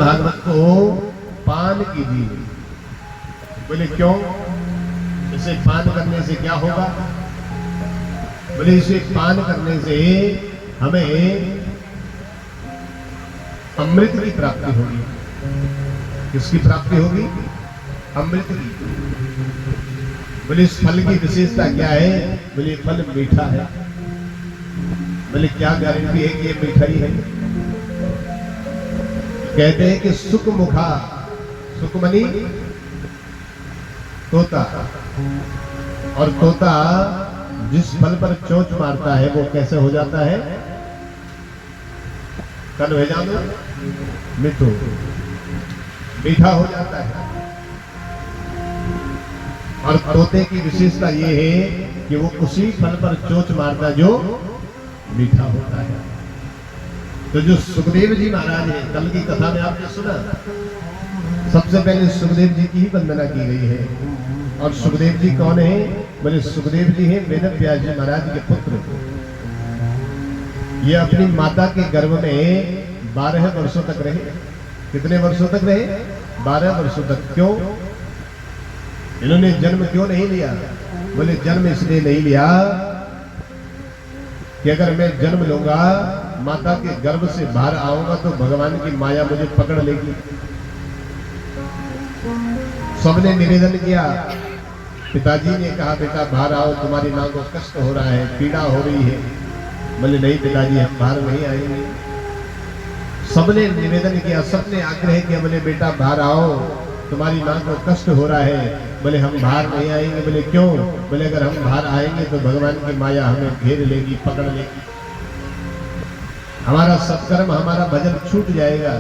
भागवत को पान कीजिए। बोले क्यों? इसे पान करने से क्या होगा? बोले इसे पान करने से हमें अमृत की प्राप्ति होगी। किसकी प्राप्ति होगी? अमृत की। बोले इस फल की विशेषता क्या है? बोले फल मीठा है। बोले क्या गारंटी है कि ये मीठा ही है? कहते हैं कि सुख मुखा, सुखमनी तोता, और तोता जिस फल पर चोंच मारता है वो कैसे हो जाता है? कल भेजा दो मिठू, मीठा हो जाता है। और तोते की विशेषता ये है कि वो उसी फल पर चोंच मारता जो मीठा होता है। तो जो सुखदेव जी महाराज है, कल की कथा में आपने सुना, सबसे पहले सुखदेव जी की ही वंदना की गई है। और सुखदेव जी कौन है? बोले सुखदेव जी हैं वेद व्यास जी महाराज के पुत्र। ये अपनी माता के गर्भ में 12 वर्षों तक रहे। कितने वर्षों तक रहे? 12 वर्षों तक। क्यों? इन्होंने जन्म क्यों नहीं लिया? बोले जन्म इसलिए नहीं लिया कि अगर मैं जन्म लूंगा, माता के गर्भ से बाहर आऊंगा तो भगवान की माया मुझे पकड़ लेगी। सबने निवेदन किया, पिताजी ने कहा बेटा बाहर आओ, तुम्हारी मां को कष्ट हो रहा है, पीड़ा हो रही है। बोले नहीं पिताजी हम बाहर नहीं आएंगे। सबने निवेदन किया, सबने आग्रह किया, बोले बेटा बाहर आओ, तुम्हारी मां को कष्ट हो रहा है। बोले हम बाहर नहीं आएंगे। बोले क्यों? बोले अगर हम बाहर आएंगे तो भगवान की माया हमें घेर लेगी, पकड़ लेगी, हमारा सत्कर्म, हमारा भजन छूट जाएगा।